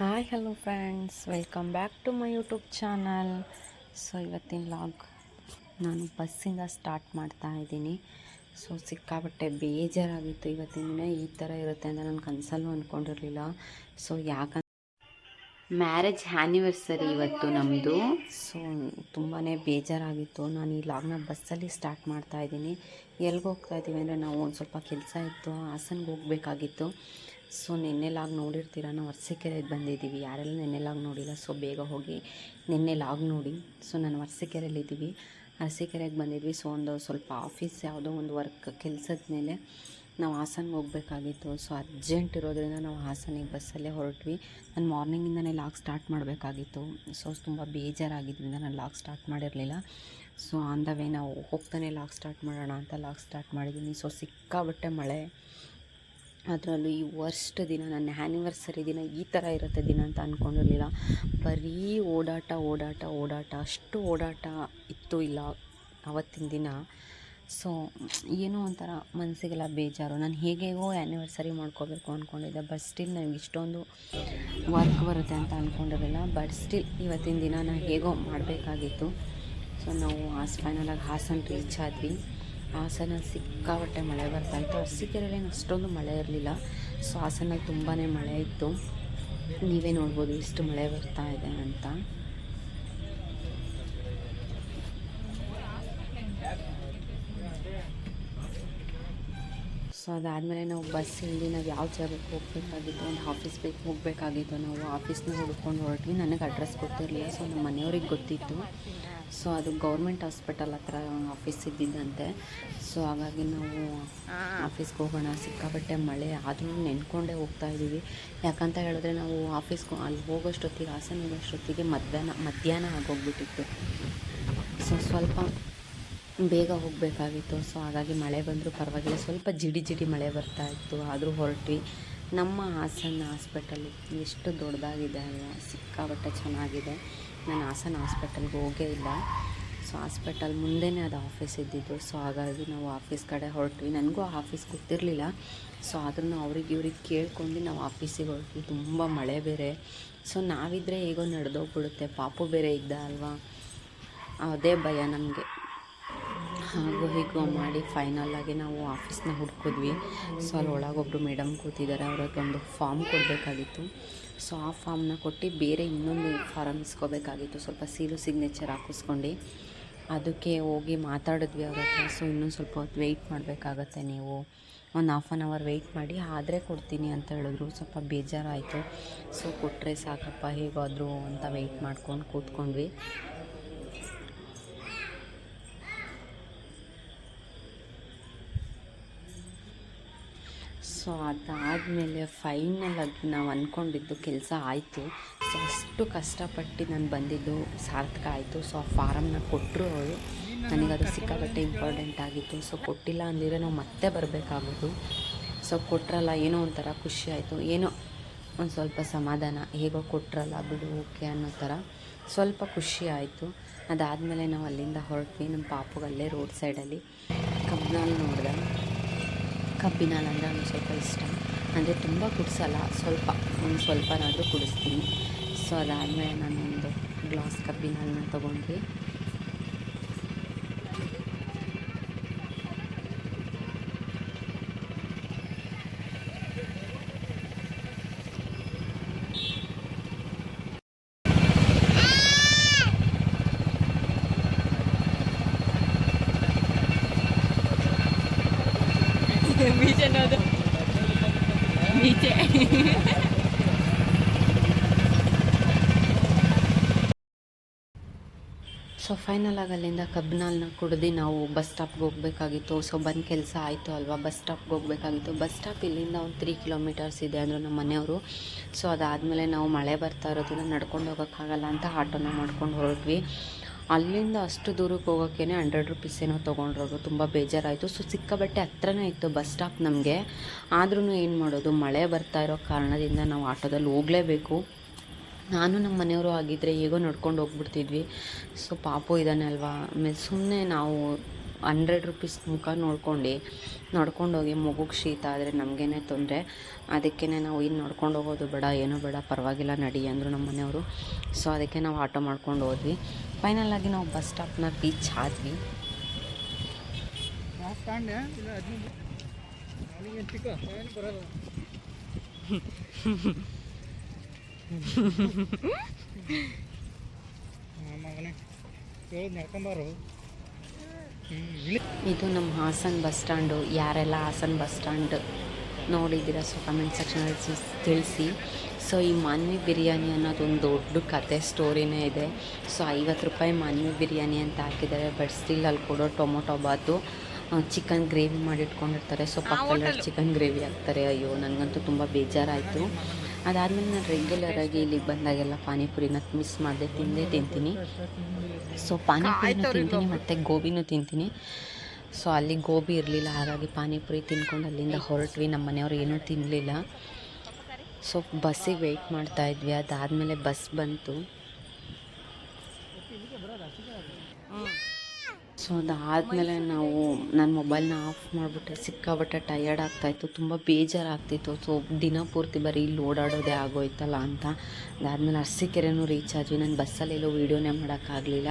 Hi hello friends, welcome back to my YouTube channel. So ಇವತ್ತಿನ log ನಾನು ಬಸ್ಸಿಂದ start ಮಾಡ್ತಾ ಇದ್ದೀನಿ. ಸೊ ಸಿಕ್ಕಾಪಟ್ಟೆ ಬೇಜಾರಾಗಿತ್ತು. ಇವತ್ತಿನ ದಿನ ಈ ಥರ ಇರುತ್ತೆ ಅಂತ ನಾನು ಕನಸಲ್ಲೂ ಅಂದ್ಕೊಂಡಿರಲಿಲ್ಲ. ಸೊ ಯಾಕಂದ್ರೆ ಮ್ಯಾರೇಜ್ ಆ್ಯನಿವರ್ಸರಿ ಇವತ್ತು ನಮ್ಮದು. ಸೊ ತುಂಬಾ ಬೇಜಾರಾಗಿತ್ತು. ನಾನು ಈ ಲಾಗ್ನ ಬಸ್ಸಲ್ಲಿ ಸ್ಟಾರ್ಟ್ ಮಾಡ್ತಾ ಇದ್ದೀನಿ. ಎಲ್ಲಿಗೆ ಹೋಗ್ತಾ ಇದ್ದೀವಿ ಅಂದರೆ ನಾವು ಒಂದು ಸ್ವಲ್ಪ ಕೆಲಸ ಇತ್ತು, ಹಾಸನ್ಗೆ ಹೋಗಬೇಕಾಗಿತ್ತು. ಸೊ ನಿನ್ನೆ ಲಾಗ್ ನೋಡಿರ್ತೀರ, ನಾವು ಅರಸೀಕೆರೆಗೆ ಬಂದಿದ್ದೀವಿ. ಯಾರೆಲ್ಲ ನಿನ್ನೆ ಲಾಗ್ ನೋಡಿಲ್ಲ, ಸೊ ಬೇಗ ಹೋಗಿ ನಿನ್ನೆ ಲಾಗ್ ನೋಡಿ. ಸೊ ನಾನು ಅರಸೀಕೆರೆಯಲ್ಲಿದ್ದೀವಿ, ಅರಸೀಕೆರೆಗೆ ಬಂದಿದ್ವಿ. ಸೊ ಒಂದು ಸ್ವಲ್ಪ ಆಫೀಸ್ ಯಾವುದೋ ಒಂದು ವರ್ಕ್ ಕೆಲಸದ ಮೇಲೆ ನಾವು ಹಾಸನ್ಗೆ ಹೋಗಬೇಕಾಗಿತ್ತು. ಸೊ ಅರ್ಜೆಂಟ್ ಇರೋದ್ರಿಂದ ನಾವು ಹಾಸನಿಗೆ ಬಸ್ಸಲ್ಲೇ ಹೊರಟ್ವಿ. ನಾನು ಮಾರ್ನಿಂಗಿಂದನೇ ಲಾಗ್ ಸ್ಟಾರ್ಟ್ ಮಾಡಬೇಕಾಗಿತ್ತು. ಸೊ ತುಂಬ ಬೇಜಾರಾಗಿದ್ದರಿಂದ ನಾನು ಲಾಗ್ ಸ್ಟಾರ್ಟ್ ಮಾಡಿರಲಿಲ್ಲ. ಸೊ ಆನ್ ದ ವೇ ನಾವು ಹೋಗ್ತಾನೆ ಲಾಗ್ ಸ್ಟಾರ್ಟ್ ಮಾಡೋಣ ಅಂತ ಲಾಗ್ ಸ್ಟಾರ್ಟ್ ಮಾಡಿದ್ದೀನಿ. ಸೊ ಸಿಕ್ಕಾಬಟ್ಟೆ ಮಳೆ, ಅದರಲ್ಲೂ ಈ ವರ್ಸ್ಟ್ ದಿನ, ನನ್ನ ಆ್ಯನಿವರ್ಸರಿ ದಿನ ಈ ಥರ ಇರುತ್ತೆ ದಿನ ಅಂತ ಅಂದ್ಕೊಂಡಿರಲಿಲ್ಲ. ಬರೀ ಓಡಾಟ, ಅಷ್ಟು ಓಡಾಟ ಇತ್ತು ಇಲ್ಲ ಆವತ್ತಿನ ದಿನ. ಸೊ ಏನೋ ಒಂಥರ ಮನಸ್ಸಿಗೆಲ್ಲ ಬೇಜಾರು. ನಾನು ಹೇಗೇಗೋ ಆ್ಯನಿವರ್ಸರಿ ಮಾಡ್ಕೋಬೇಕು ಅಂದ್ಕೊಂಡಿದ್ದೆ, ಬಟ್ ಸ್ಟಿಲ್ ನನಗೆ ಇಷ್ಟೊಂದು ವರ್ಕ್ ಬರುತ್ತೆ ಅಂತ ಅಂದ್ಕೊಂಡಿರಲಿಲ್ಲ. ಬಟ್ ಸ್ಟಿಲ್ ಇವತ್ತಿನ ದಿನ ನಾನು ಹೇಗೋ ಮಾಡಬೇಕಾಗಿತ್ತು. ಸೊ ನಾವು ಫೈನಲಾಗಿ ಹಾಸನ ರೀಚ್ ಆದ್ವಿ. ಹಾಸನಲ್ಲಿ ಸಿಕ್ಕಾಪಟ್ಟೆ ಮಳೆ ಬರ್ತಾಯಿತ್ತು. ಅರಸೀಕೆರೆಯಲ್ಲಿ ಅಷ್ಟೊಂದು ಮಳೆ ಇರಲಿಲ್ಲ. ಸೊ ಹಾಸನಲ್ಲಿ ತುಂಬಾ ಮಳೆ ಇತ್ತು. ನೀವೇ ನೋಡ್ಬೋದು ಎಷ್ಟು ಮಳೆ ಬರ್ತಾ ಇದೆ ಅಂತ. ಸೊ ಅದಾದಮೇಲೆ ನಾವು ಬಸ್ ಇಳಿದು ನಾವು ಯಾವ ಜಾಗಕ್ಕೆ ಹೋಗಬೇಕಾಗಿತ್ತು, ಒಂದು ಆಫೀಸ್ಗೆ ಹೋಗಬೇಕಾಗಿತ್ತು. ನಾವು ಆಫೀಸ್ನ ಹುಡ್ಕೊಂಡು ಹೊರಟ್ವಿ. ನನಗೆ ಅಡ್ರೆಸ್ ಗೊತ್ತಿರಲಿಲ್ಲ. ಸೊ ನಮ್ಮ ಮನೆಯವ್ರಿಗೆ ಗೊತ್ತಿತ್ತು. ಸೊ ಅದು ಗೌರ್ಮೆಂಟ್ ಹಾಸ್ಪಿಟಲ್ ಹತ್ರ ಆಫೀಸ್ ಇದ್ದಿದ್ದಂತೆ. ಸೊ ಹಾಗಾಗಿ ನಾವು ಆಫೀಸ್ಗೆ ಹೋಗೋಣ, ಸಿಕ್ಕಾಪಟ್ಟೆ ಮಳೆ ಆದರೂ ನೆನ್ಕೊಂಡೇ ಹೋಗ್ತಾ ಇದ್ದೀವಿ. ಯಾಕಂತ ಹೇಳಿದ್ರೆ ನಾವು ಆಫೀಸ್ಗೆ ಅಲ್ಲಿ ಹೋಗೋಷ್ಟೊತ್ತಿಗೆ, ಹಾಸನ ಹೋಗೋಷ್ಟೊತ್ತಿಗೆ ಮಧ್ಯಾಹ್ನ ಆಗೋಗ್ಬಿಟ್ಟಿತ್ತು. ಸೊ ಸ್ವಲ್ಪ ಬೇಗ ಹೋಗಬೇಕಾಗಿತ್ತು. ಸೊ ಹಾಗಾಗಿ ಮಳೆ ಬಂದರೂ ಪರವಾಗಿಲ್ಲ, ಸ್ವಲ್ಪ ಜಿಡಿ ಮಳೆ ಬರ್ತಾಯಿತ್ತು, ಆದರೂ ಹೊರಟ್ವಿ. ನಮ್ಮ ಹಾಸನ ಹಾಸ್ಪಿಟಲ್ ಎಷ್ಟು ದೊಡ್ಡದಾಗಿದೆ ಅಲ್ವಾ, ಸಿಕ್ಕಾಪಟ್ಟೆ ಚೆನ್ನಾಗಿದೆ. ನಾನು ಹಾಸನ ಹಾಸ್ಪಿಟಲ್ಗೆ ಹೋಗೇ ಇಲ್ಲ. ಸೊ ಹಾಸ್ಪಿಟಲ್ ಮುಂದೆನೇ ಅದು ಆಫೀಸ್ ಇದ್ದಿದ್ದು. ಸೊ ಹಾಗಾಗಿ ನಾವು ಆಫೀಸ್ ಕಡೆ ಹೊರಟ್ವಿ. ನನಗೂ ಆ ಆಫೀಸ್ ಗೊತ್ತಿರಲಿಲ್ಲ. ಸೊ ಆದ್ರೂ ಇವ್ರಿಗೆ ಕೇಳ್ಕೊಂಡು ನಾವು ಆಫೀಸಿಗೆ ಹೊರಟ್ವಿ. ತುಂಬ ಮಳೆ ಬೇರೆ. ಸೊ ನಾವಿದ್ದರೆ ಹೇಗೋ ನಡೆದೋಗ್ಬಿಡುತ್ತೆ, ಪಾಪು ಬೇರೆ ಇದ್ದ ಅಲ್ವಾ, ಅದೇ ಭಯ ನಮಗೆ. ಹಾಗೂ ಹೀಗೋ ಮಾಡಿ ಫೈನಲಾಗಿ ನಾವು ಆಫೀಸ್ನ ಹುಡ್ಕಿದ್ವಿ. ಸೊ ಅಲ್ಲಿ ಒಳಗೊಬ್ಬರು ಮೇಡಮ್ ಕೂತಿದ್ದಾರೆ, ಅವ್ರಿಗೆ ಒಂದು ಫಾರ್ಮ್ ಕೊಡಬೇಕಾಗಿತ್ತು. ಸೊ ಆ ಫಾರ್ಮ್ನ ಕೊಟ್ಟು ಬೇರೆ ಇನ್ನೊಂದು ಫಾರಮ್ ಇಸ್ಕೋಬೇಕಾಗಿತ್ತು, ಸ್ವಲ್ಪ ಸೀಲು ಸಿಗ್ನೇಚರ್ ಹಾಕಿಸ್ಕೊಂಡು. ಅದಕ್ಕೆ ಹೋಗಿ ಮಾತಾಡಿದ್ವಿ ಅವ್ರ ಹತ್ರ. ಸೊ ಇನ್ನೊಂದು ಸ್ವಲ್ಪ ಹೊತ್ತು ವೆಯ್ಟ್ ಮಾಡಬೇಕಾಗತ್ತೆ, ನೀವು ಒಂದು ಹಾಫ್ ಆನ್ ಅವರ್ ವೆಯ್ಟ್ ಮಾಡಿ, ಆದರೆ ಕೊಡ್ತೀನಿ ಅಂತ ಹೇಳಿದ್ರು. ಸ್ವಲ್ಪ ಬೇಜಾರಾಯಿತು. ಸೊ ಕೊಟ್ಟರೆ ಸಾಕಪ್ಪ ಹೇಗಾದರೂ ಅಂತ ವೆಯ್ಟ್ ಮಾಡ್ಕೊಂಡು ಕೂತ್ಕೊಂಡ್ವಿ. ಸೊ ಅದಾದಮೇಲೆ ಫೈನಲಾಗಿ ನಾವು ಅಂದ್ಕೊಂಡಿದ್ದು ಕೆಲಸ ಆಯಿತು. ಸೊ ಅಷ್ಟು ಕಷ್ಟಪಟ್ಟು ನಾನು ಬಂದಿದ್ದು ಸಾರ್ಥಕ ಆಯಿತು. ಸೊ ಆ ಫಾರಮ್ನ ಕೊಟ್ಟರು ಅವರು. ನನಗದು ಸಿಕ್ಕಾಪಟ್ಟೆ ಇಂಪಾರ್ಟೆಂಟ್ ಆಗಿತ್ತು. ಸೊ ಕೊಟ್ಟಿಲ್ಲ ಅಂದಿದ್ರೆ ನಾವು ಮತ್ತೆ ಬರಬೇಕಾಗೋದು. ಸೊ ಕೊಟ್ಟರಲ್ಲ, ಏನೋ ಒಂಥರ ಖುಷಿ ಆಯಿತು, ಏನೋ ಒಂದು ಸ್ವಲ್ಪ ಸಮಾಧಾನ, ಹೇಗೋ ಕೊಟ್ಟರಲ್ಲ ಬಿಡು ಓಕೆ ಅನ್ನೋ ಥರ ಸ್ವಲ್ಪ ಖುಷಿ ಆಯಿತು. ಅದಾದಮೇಲೆ ನಾವು ಅಲ್ಲಿಂದ ಹೊರಟ್ವಿ. ನಮ್ಮ ಪಾಪುಗೆ ಅಲ್ಲೇ ರೋಡ್ ಸೈಡಲ್ಲಿ ಕಬ್ಬಿನಾಲ್ ನೋಡಿದೆ. ಕಬ್ಬಿನಾಲ್ ಅಂದರೆ ಒಂದು ಸ್ವಲ್ಪ ಇಷ್ಟ, ಅಂದರೆ ತುಂಬ ಕುಡಿಸಲ್ಲ, ಒಂದು ಸ್ವಲ್ಪನಾದರೂ ಕುಡಿಸ್ತೀನಿ. ಸೊ ಅದಾದಮೇಲೆ ನಾನು ಒಂದು ಗ್ಲಾಸ್ ಕಬ್ಬಿನಾಲನ್ನ ತೊಗೊಂಡ್ವಿ. ಸೊ ಫೈನಲಾಗಿ ಅಲ್ಲಿಂದ ಕಬ್ಬಿನಾಲನ್ನ ಕುಡ್ದು ನಾವು ಬಸ್ ಸ್ಟಾಪ್ಗೆ ಹೋಗಬೇಕಾಗಿತ್ತು. ಸೊ ಬಂದು ಕೆಲಸ ಆಯಿತು ಅಲ್ವಾ, ಬಸ್ ಸ್ಟಾಪ್ಗೆ ಹೋಗಬೇಕಾಗಿತ್ತು. ಬಸ್ ಸ್ಟಾಪ್ ಇಲ್ಲಿಂದ ಒಂದು 3 ಕಿಲೋಮೀಟರ್ಸ್ ಇದೆ ಅಂದರು ನಮ್ಮ ಮನೆಯವರು. ಸೊ ಅದಾದಮೇಲೆ ನಾವು ಮಳೆ ಬರ್ತಾ ಇರೋದನ್ನ ನಡ್ಕೊಂಡು ಹೋಗೋಕ್ಕಾಗಲ್ಲ ಅಂತ ಆಟೋನ ಮಾಡ್ಕೊಂಡು ಹೊರಟ್ವಿ. ಅಲ್ಲಿಂದ ಅಷ್ಟು ದೂರಕ್ಕೆ ಹೋಗೋಕ್ಕೇ 100 ರುಪೀಸ್ ಏನೋ ತೊಗೊಂಡ್ರು. ತುಂಬ ಬೇಜಾರಾಯಿತು. ಸೊ ಸಿಕ್ಕಾಬಟ್ಟೆ ಹತ್ರನೇ ಇತ್ತು ಬಸ್ ಸ್ಟಾಪ್ ನಮಗೆ. ಆದ್ರೂ ಏನು ಮಾಡೋದು, ಮಳೆ ಬರ್ತಾ ಇರೋ ಕಾರಣದಿಂದ ನಾವು ಆಟೋದಲ್ಲಿ ಹೋಗಲೇಬೇಕು. ನಾನು ನಮ್ಮ ಮನೆಯವರು ಆಗಿದ್ದರೆ ಹೇಗೋ ನಡ್ಕೊಂಡು ಹೋಗ್ಬಿಡ್ತಿದ್ವಿ. ಸೊ ಪಾಪು ಇದ್ದಾನೆ ಅಲ್ವಾ, ಆಮೇಲೆ ಸುಮ್ಮನೆ ನಾವು ₹100 ಮುಖ ನೋಡ್ಕೊಂಡೋಗಿ ಮಗುಗೆ ಶೀತ ಆದರೆ ನಮಗೇನೆ ತೊಂದರೆ. ಅದಕ್ಕೇ ನಾವು ಇನ್ನು ನಡ್ಕೊಂಡು ಹೋಗೋದು ಬೇಡ, ಏನೂ ಬೇಡ, ಪರವಾಗಿಲ್ಲ ನಡಿ ಅಂದರು ನಮ್ಮ ಮನೆಯವರು. ಸೊ ಅದಕ್ಕೆ ನಾವು ಆಟೋ ಮಾಡ್ಕೊಂಡು ಹೋದ್ವಿ. ಫೈನಲಾಗಿ ನಾವು ಬಸ್ ಸ್ಟಾಪ್ನ ರೀಚ್ ಆದ್ವಿ. ಇದು ನಮ್ಮ ಹಾಸನ ಬಸ್ ಸ್ಟ್ಯಾಂಡು. ಯಾರೆಲ್ಲ ಹಾಸನ ಬಸ್ ಸ್ಟ್ಯಾಂಡ್ ನೋಡಿದ್ದೀರಾ ಸೊ ಕಮೆಂಟ್ ಸೆಕ್ಷನಲ್ಲಿ ತಿಳಿಸಿ. ಸೊ ಈ ಮಾನ್ವಿ ಬಿರಿಯಾನಿ ಅನ್ನೋದೊಂದು ದೊಡ್ಡ ಕತೆ ಸ್ಟೋರಿನೇ ಇದೆ. ಸೊ ₹50 ಮಾನ್ವಿ ಬಿರಿಯಾನಿ ಅಂತ ಹಾಕಿದ್ದಾರೆ. ಬಟ್ ಸ್ಟಿಲ್ ಅಲ್ಲಿ ಕೊಡೋ ಟೊಮೊಟೊ ಬಾತು ಚಿಕನ್ ಗ್ರೇವಿ ಮಾಡಿಟ್ಕೊಂಡಿರ್ತಾರೆ. ಸೊ ಪಕ್ಕದಲ್ಲಿ ಚಿಕನ್ ಗ್ರೇವಿ ಹಾಕ್ತಾರೆ. ಅಯ್ಯೋ ನನಗಂತೂ ತುಂಬ ಬೇಜಾರಾಯಿತು. ಅದಾದಮೇಲೆ ನಾನು ರೆಗ್ಯುಲರಾಗಿ ಇಲ್ಲಿಗೆ ಬಂದಾಗೆಲ್ಲ ಪಾನಿಪುರಿನ ಮಿಸ್ ಮಾಡದೆ ತಿಂತೀನಿ. ಸೊ ಪಾನಿಪುರಿನೂ ತಿಂತೀನಿ ಮತ್ತು ಗೋಬಿನೂ ತಿಂತೀನಿ. ಸೊ ಅಲ್ಲಿ ಗೋಬಿ ಇರಲಿಲ್ಲ, ಹಾಗಾಗಿ ಪಾನಿಪುರಿ ತಿನ್ಕೊಂಡು ಅಲ್ಲಿಂದ ಹೊರಟ್ವಿ. ನಮ್ಮ ಮನೆಯವರು ಏನೂ ತಿನ್ನಲಿಲ್ಲ. ಸೊ ಬಸ್ಸಿಗೆ ವೆಯ್ಟ್ ಮಾಡ್ತಾಯಿದ್ವಿ. ಅದಾದಮೇಲೆ ಬಸ್ ಬಂತು. ಸೊ ಅದಾದಮೇಲೆ ನನ್ನ ಮೊಬೈಲ್ನ ಆಫ್ ಮಾಡಿಬಿಟ್ಟೆ. ಸಿಕ್ಕಾಬಟ್ಟೆ ಟಯರ್ಡ್ ಆಗ್ತಾಯಿತ್ತು, ತುಂಬ ಬೇಜಾರಾಗ್ತಿತ್ತು. ಸೊ ದಿನ ಪೂರ್ತಿ ಬರೀ ಇಲ್ಲಿ ಓಡಾಡೋದೇ ಆಗೋಯ್ತಲ್ಲ ಅಂತ. ಅದಾದಮೇಲೆ ಅರಸೀಕೆರೆನೂ ರೀಚ್ ಆದ್ವಿ. ನಾನು ಬಸ್ಸಲ್ಲೆಲ್ಲೋ ವೀಡಿಯೋನೇ ಮಾಡೋಕ್ಕಾಗಲಿಲ್ಲ.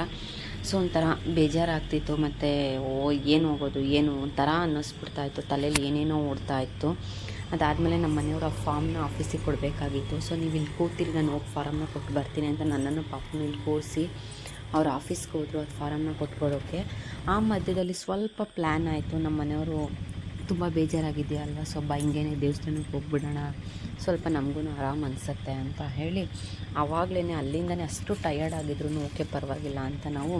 ಸೊ ಒಂಥರ ಬೇಜಾರಾಗ್ತಿತ್ತು. ಮತ್ತು ಏನು ಹೋಗೋದು ಏನು ಒಂಥರ ಅನ್ನಿಸ್ಬಿಡ್ತಾಯಿತ್ತು, ತಲೆಯಲ್ಲಿ ಏನೇನೋ ಓಡ್ತಾಯಿತ್ತು. ಅದಾದಮೇಲೆ ನಮ್ಮ ಮನೆಯವರು ಆ ಫಾರ್ಮ್ನ ಆಫೀಸಿಗೆ ಕೊಡಬೇಕಾಗಿತ್ತು. ಸೊ ನೀವು ಇಲ್ಲಿ ಕೂತಿರಿ, ನಾನು ಹೋಗಿ ಫಾರಮ್ನ ಕೊಟ್ಟು ಬರ್ತೀನಿ ಅಂತ ನನ್ನನ್ನು ಪಾಪನ ಇಲ್ಲಿ ಕೂರಿಸಿ ಅವ್ರು ಆಫೀಸ್ಗೆ ಹೋದರು ಅದು ಫಾರಮ್ನ ಕೊಟ್ಕೊಡೋಕ್ಕೆ. ಆ ಮಧ್ಯದಲ್ಲಿ ಸ್ವಲ್ಪ ಪ್ಲ್ಯಾನ್ ಆಯಿತು. ನಮ್ಮ ಮನೆಯವರು ತುಂಬ ಬೇಜಾರಾಗಿದೆಯಾ ಅಲ್ವಾ, ಸೊ ಹಿಂಗೇನೆ ದೇವಸ್ಥಾನಕ್ಕೆ ಹೋಗ್ಬಿಡೋಣ, ಸ್ವಲ್ಪ ನಮಗೂ ಆರಾಮ್ ಅನಿಸುತ್ತೆ ಅಂತ ಹೇಳಿ ಆವಾಗಲೇ ಅಲ್ಲಿಂದನೇ ಅಷ್ಟು ಟಯರ್ಡ್ ಆಗಿದ್ರು ಓಕೆ ಪರವಾಗಿಲ್ಲ ಅಂತ ನಾವು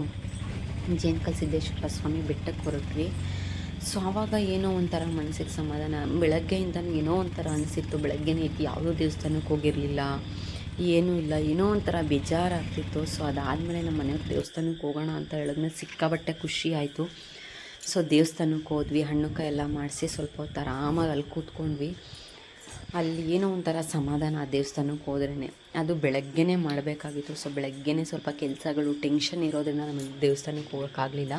ಜೇನ್ಕಲ್ ಸಿದ್ದೇಶ್ವರ ಸ್ವಾಮಿ ಬೆಟ್ಟಕ್ಕೆ ಹೊರಟ್ವಿ. ಸೊ ಆವಾಗ ಏನೋ ಒಂಥರ ಮನಸ್ಸಿಗೆ ಸಮಾಧಾನ. ಬೆಳಗ್ಗೆಯಿಂದನೂ ಏನೋ ಒಂಥರ ಅನಿಸಿತ್ತು. ಬೆಳಗ್ಗೆನೇ ಇತ್ತು, ಯಾವುದೋ ದೇವಸ್ಥಾನಕ್ಕೆ ಹೋಗಿರಲಿಲ್ಲ, ಏನೂ ಇಲ್ಲ, ಏನೋ ಒಂಥರ ಬೇಜಾರಾಗ್ತಿತ್ತು. ಸೊ ಅದಾದಮೇಲೆ ನಮ್ಮ ಮನೆಯವ್ರು ದೇವಸ್ಥಾನಕ್ಕೆ ಹೋಗೋಣ ಅಂತ ಹೇಳಿದ್ಮೇಲೆ ಸಿಕ್ಕಾಬಟ್ಟೆ ಖುಷಿ ಆಯಿತು. ಸೊ ದೇವಸ್ಥಾನಕ್ಕೆ ಹೋದ್ವಿ, ಹಣ್ಣು ಕಾಯಿ ಎಲ್ಲ ಮಾಡಿಸಿ ಸ್ವಲ್ಪ ಹೊತ್ತು ಆರಾಮಾಗಿ ಅಲ್ಲಿ ಕೂತ್ಕೊಂಡ್ವಿ. ಅಲ್ಲಿ ಏನೋ ಒಂಥರ ಸಮಾಧಾನ ಆ ದೇವಸ್ಥಾನಕ್ಕೆ ಹೋದ್ರೇ. ಅದು ಬೆಳಗ್ಗೆನೇ ಮಾಡಬೇಕಾಗಿತ್ತು. ಸೊ ಬೆಳಗ್ಗೆನೇ ಸ್ವಲ್ಪ ಕೆಲಸಗಳು ಟೆನ್ಷನ್ ಇರೋದ್ರಿಂದ ನಮಗೆ ದೇವಸ್ಥಾನಕ್ಕೆ ಹೋಗೋಕ್ಕಾಗಲಿಲ್ಲ.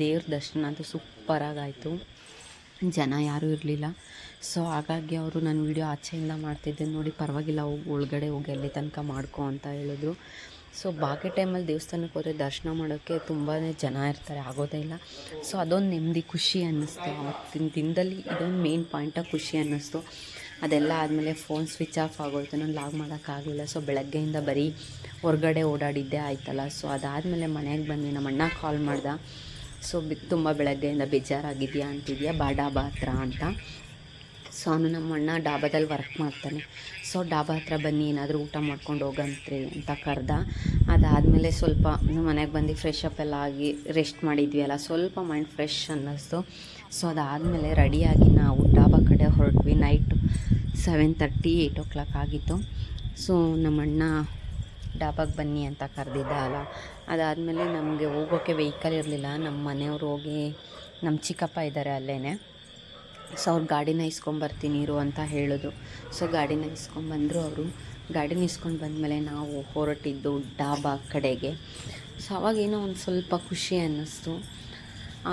ದೇವ್ರ ದರ್ಶನ ಅಂತೂ ಸೂಪರಾಗಾಯಿತು, ಜನ ಯಾರೂ ಇರಲಿಲ್ಲ. ಸೊ ಹಾಗಾಗಿ ಅವರು ನನ್ನ ವೀಡಿಯೋ ಆಚೆಯಿಂದ ಮಾಡ್ತಿದ್ದೆ ನೋಡಿ, ಪರವಾಗಿಲ್ಲ ಹೋಗಿ ಒಳಗಡೆ ಹೋಗಿ ಅಲ್ಲಿ ತನಕ ಮಾಡ್ಕೊ ಅಂತ ಹೇಳಿದ್ರು. ಸೊ ಬಾಕಿ ಟೈಮಲ್ಲಿ ದೇವಸ್ಥಾನಕ್ಕೆ ಹೋದರೆ ದರ್ಶನ ಮಾಡೋಕ್ಕೆ ತುಂಬಾ ಜನ ಇರ್ತಾರೆ, ಆಗೋದೇ ಇಲ್ಲ. ಸೊ ಅದೊಂದು ನೆಮ್ಮದಿ, ಖುಷಿ ಅನ್ನಿಸ್ತು. ಆವತ್ತಿನ ದಿನದಲ್ಲಿ ಇದೊಂದು ಮೇನ್ ಪಾಯಿಂಟಾಗಿ ಖುಷಿ ಅನ್ನಿಸ್ತು. ಅದೆಲ್ಲ ಆದಮೇಲೆ ಫೋನ್ ಸ್ವಿಚ್ ಆಫ್ ಆಗೋಯ್ತು, ನಾನು ಲಾಗ್ ಮಾಡೋಕ್ಕಾಗಲಿಲ್ಲ. ಸೊ ಬೆಳಗ್ಗೆಯಿಂದ ಬರೀ ಹೊರಗಡೆ ಓಡಾಡಿದ್ದೇ ಆಯ್ತಲ್ಲ. ಸೊ ಅದಾದಮೇಲೆ ಮನೆಗೆ ಬಂದು ನಮ್ಮ ಅಣ್ಣ ಕಾಲ್ ಮಾಡ್ದೆ. ಸೊ ತುಂಬ ಬೆಳಗ್ಗೆಯಿಂದ ಬೇಜಾರಾಗಿದೆಯಾ ಅಂತಿದೆಯಾ, ಡಾಬಾ ಹತ್ರ ಅಂತ. ಸೊ ಅವನು ನಮ್ಮ ಅಣ್ಣ ಡಾಬಾದಲ್ಲಿ ವರ್ಕ್ ಮಾಡ್ತಾನೆ. ಸೊ ಡಾಬಾ ಹತ್ರ ಬನ್ನಿ, ಏನಾದರೂ ಊಟ ಮಾಡ್ಕೊಂಡು ಹೋಗಂತ್ರಿ ಅಂತ ಕರೆದ. ಅದಾದಮೇಲೆ ಸ್ವಲ್ಪ ಮನೆಗೆ ಬಂದು ಫ್ರೆಶ್ ಅಪ್ ಎಲ್ಲ ಆಗಿ ರೆಸ್ಟ್ ಮಾಡಿದ್ವಿ ಅಲ್ಲ, ಸ್ವಲ್ಪ ಮೈಂಡ್ ಫ್ರೆಶ್ ಅನ್ನಿಸ್ತು. ಸೊ ಅದಾದಮೇಲೆ ರೆಡಿಯಾಗಿ ನಾವು ಡಾಬಾ ಕಡೆ ಹೊರಟ್ವಿ. ನೈಟು 7:30, 8 o'clock ಆಗಿತ್ತು. ಸೊ ನಮ್ಮ ಅಣ್ಣ ಡಾಬಾಗೆ ಬನ್ನಿ ಅಂತ ಕರೆದಿದ್ದ ಅಲ್ಲ. ಅದಾದಮೇಲೆ ನಮಗೆ ಹೋಗೋಕ್ಕೆ ವೆಹಿಕಲ್ ಇರಲಿಲ್ಲ. ನಮ್ಮ ಮನೆಯವರು ಹೋಗಿ ನಮ್ಮ ಚಿಕ್ಕಪ್ಪ ಇದ್ದಾರೆ ಅಲ್ಲೇ. ಸೊ ಅವ್ರು ಗಾಡಿನ ಇಸ್ಕೊಂಬರ್ತೀನಿ ಇರು ಅಂತ ಹೇಳಿದ್ರು. ಸೊ ಗಾಡಿನ ಇಸ್ಕೊಂಬಂದರು ಅವರು. ಗಾಡಿನ ಇಸ್ಕೊಂಡು ಬಂದಮೇಲೆ ನಾವು ಹೊರಟಿದ್ದು ಡಾಬಾ ಕಡೆಗೆ. ಸೊ ಅವಾಗೇನೋ ಒಂದು ಸ್ವಲ್ಪ ಖುಷಿ ಅನ್ನಿಸ್ತು.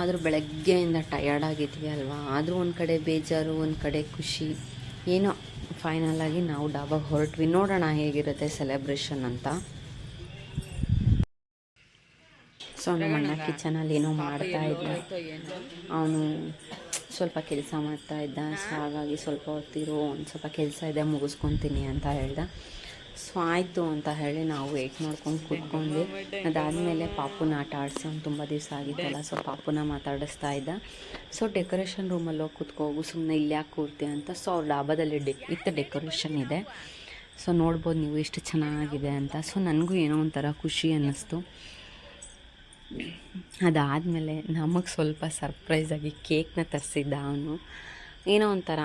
ಆದರೂ ಬೆಳಗ್ಗೆಯಿಂದ ಟಯರ್ಡ್ ಆಗಿದ್ವಿ ಅಲ್ವಾ, ಆದರೂ ಒಂದು ಕಡೆ ಬೇಜಾರು, ಒಂದು ಕಡೆ ಖುಷಿ, ಏನೋ ಫೈನಲಾಗಿ ನಾವು ಡಾಬಾಗೆ ಹೊರಟ್ವಿ. ನೋಡೋಣ ಹೇಗಿರುತ್ತೆ ಸೆಲೆಬ್ರೇಷನ್ ಅಂತ. ಸೊ ನಮ್ಮ ಅಣ್ಣ ಕಿಚನಲ್ಲಿ ಏನೋ ಮಾಡ್ತಾಯಿದ್ದ, ಅವನು ಸ್ವಲ್ಪ ಕೆಲಸ ಮಾಡ್ತಾಯಿದ್ದ. ಸೊ ಹಾಗಾಗಿ ಸ್ವಲ್ಪ ಹೊತ್ತಿರು, ಒಂದು ಸ್ವಲ್ಪ ಕೆಲಸ ಇದೆ ಮುಗಿಸ್ಕೊತೀನಿ ಅಂತ ಹೇಳ್ದೆ. ಸೊ ಆಯಿತು ಅಂತ ಹೇಳಿ ನಾವು ವೆಯ್ಟ್ ಮಾಡ್ಕೊಂಡು ಕೂತ್ಕೊಂಡ್ವಿ. ಅದಾದಮೇಲೆ ಪಾಪುನ ಆಟ ಆಡಿಸಿ ಅವ್ನು ತುಂಬ ದಿವಸ ಆಗಿತ್ತಲ್ಲ, ಸೊ ಪಾಪುನ ಮಾತಾಡಿಸ್ತಾ ಇದ್ದ. ಸೊ ಡೆಕೋರೇಷನ್ ರೂಮಲ್ಲಿ ಹೋಗಿ ಕೂತ್ಕೋಗು, ಸುಮ್ಮನೆ ಇಲ್ಲಿ ಯಾಕೆ ಕೂರ್ತಿ ಅಂತ. ಸೊ ಅವ್ರ ಡಾಬಾದಲ್ಲಿ ಡೆಕೋರೇಷನ್ ಇದೆ. ಸೊ ನೋಡ್ಬೋದು ನೀವು ಎಷ್ಟು ಚೆನ್ನಾಗಿದೆ ಅಂತ. ಸೊ ನನಗೂ ಏನೋ ಒಂಥರ ಖುಷಿ ಅನ್ನಿಸ್ತು. ಅದಾದಮೇಲೆ ನಮಗೆ ಸ್ವಲ್ಪ ಸರ್ಪ್ರೈಸಾಗಿ ಕೇಕ್ನ ತರಿಸಿದ್ದ ಅವನು. ಏನೋ ಒಂಥರ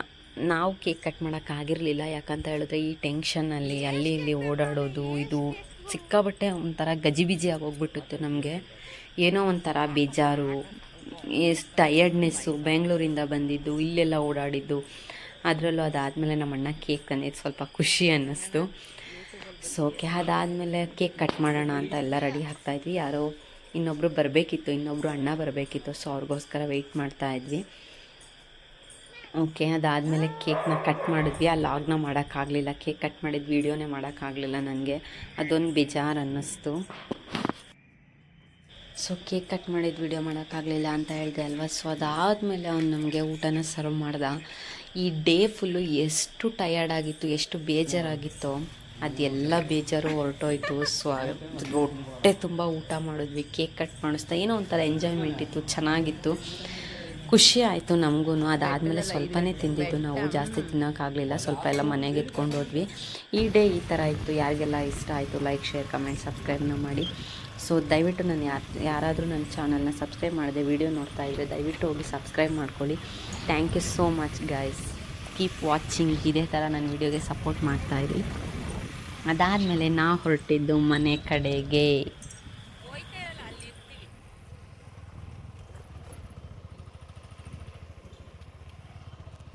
ನಾವು ಕೇಕ್ ಕಟ್ ಮಾಡೋಕ್ಕಾಗಿರಲಿಲ್ಲ, ಯಾಕಂತ ಹೇಳಿದ್ರೆ ಈ ಟೆನ್ಷನಲ್ಲಿ ಅಲ್ಲಿ ಇಲ್ಲಿ ಓಡಾಡೋದು, ಇದು ಸಿಕ್ಕಾಬಟ್ಟೆ ಒಂಥರ ಗಜಿಬಿಜಿ ಆಗೋಗ್ಬಿಟ್ಟಿತ್ತು ನಮಗೆ. ಏನೋ ಒಂಥರ ಬೇಜಾರು, ಟಯರ್ಡ್ನೆಸ್ಸು, ಬೆಂಗಳೂರಿಂದ ಬಂದಿದ್ದು, ಇಲ್ಲೆಲ್ಲ ಓಡಾಡಿದ್ದು. ಅದರಲ್ಲೂ ಅದಾದಮೇಲೆ ನಮ್ಮ ಅಣ್ಣ ಕೇಕ್ ತಂದಿದ್ದು ಸ್ವಲ್ಪ ಖುಷಿ ಅನ್ನಿಸ್ತು. ಸೊ ಅದಾದಮೇಲೆ ಕೇಕ್ ಕಟ್ ಮಾಡೋಣ ಅಂತ ಎಲ್ಲ ರೆಡಿ ಆಗ್ತಾಯಿದ್ವಿ. ಯಾರೋ ಇನ್ನೊಬ್ಬರು ಬರಬೇಕಿತ್ತು, ಇನ್ನೊಬ್ಬರು ಅಣ್ಣ ಬರಬೇಕಿತ್ತು. ಸೊ ಅವ್ರಿಗೋಸ್ಕರ ವೆಯ್ಟ್ ಮಾಡ್ತಾಯಿದ್ವಿ. ಓಕೆ, ಅದಾದಮೇಲೆ ಕೇಕ್ನ ಕಟ್ ಮಾಡಿದ್ವಿ. ಆ ಲಾಗ್ನ ಮಾಡೋಕ್ಕಾಗಲಿಲ್ಲ, ಕೇಕ್ ಕಟ್ ಮಾಡಿದ ವೀಡಿಯೋನೇ ಮಾಡೋಕ್ಕಾಗಲಿಲ್ಲ ನನಗೆ. ಅದೊಂದು ಬೇಜಾರು ಅನ್ನಿಸ್ತು. ಸೊ ಕೇಕ್ ಕಟ್ ಮಾಡಿದ ವೀಡಿಯೋ ಮಾಡೋಕ್ಕಾಗಲಿಲ್ಲ ಅಂತ ಹೇಳಿದೆ ಅಲ್ವಾ. ಸೊ ಅದಾದಮೇಲೆ ಅವ್ನು ನಮಗೆ ಊಟನ ಸರ್ವ್ ಮಾಡ್ದೆ. ಈ ಡೇ ಫುಲ್ಲು ಎಷ್ಟು ಟಯರ್ಡ್ ಆಗಿತ್ತು, ಎಷ್ಟು ಬೇಜಾರಾಗಿತ್ತೋ ಅದೆಲ್ಲ ಬೇಜಾರು ಹೊರಟೋಯ್ತು. ಸೊ ಹೊಟ್ಟೆ ತುಂಬ ಊಟ ಮಾಡಿದ್ವಿ, ಕೇಕ್ ಕಟ್ ಮಾಡಿಸ್ತಾ ಏನೋ ಒಂಥರ ಎಂಜಾಯ್ಮೆಂಟ್ ಇತ್ತು, ಚೆನ್ನಾಗಿತ್ತು, ಖುಷಿ ಆಯಿತು ನಮಗೂ. ಅದಾದಮೇಲೆ ಸ್ವಲ್ಪನೇ ತಿಂದಿದ್ದು ನಾವು, ಜಾಸ್ತಿ ತಿನ್ನೋಕ್ಕಾಗಲಿಲ್ಲ, ಸ್ವಲ್ಪ ಎಲ್ಲ ಮನೆಗೆ ಎತ್ಕೊಂಡು ಹೋದ್ವಿ. ಈ ಡೇ ಈ ಥರ ಇತ್ತು. ಯಾರಿಗೆಲ್ಲ ಇಷ್ಟ ಆಯಿತು ಲೈಕ್, ಶೇರ್, ಕಮೆಂಟ್, ಸಬ್ಸ್ಕ್ರೈಬ್ನ ಮಾಡಿ. ಸೊ ದಯವಿಟ್ಟು ನಾನು ಯಾರಾದರೂ ನನ್ನ ಚಾನಲ್ನ ಸಬ್ಸ್ಕ್ರೈಬ್ ಮಾಡಿದೆ ವಿಡಿಯೋ ನೋಡ್ತಾ ಇದ್ದರೆ ದಯವಿಟ್ಟು ಹೋಗಿ ಸಬ್ಸ್ಕ್ರೈಬ್ ಮಾಡ್ಕೊಳ್ಳಿ. Thank you so much guys, keep watching. ಇದೇ ಥರ ನನ್ನ ವಿಡಿಯೋಗೆ ಸಪೋರ್ಟ್ ಮಾಡ್ತಾಯಿರಿ. ಅದಾದಮೇಲೆ ನಾ ಹೊರಟಿದ್ದು ಮನೆ ಕಡೆಗೆ.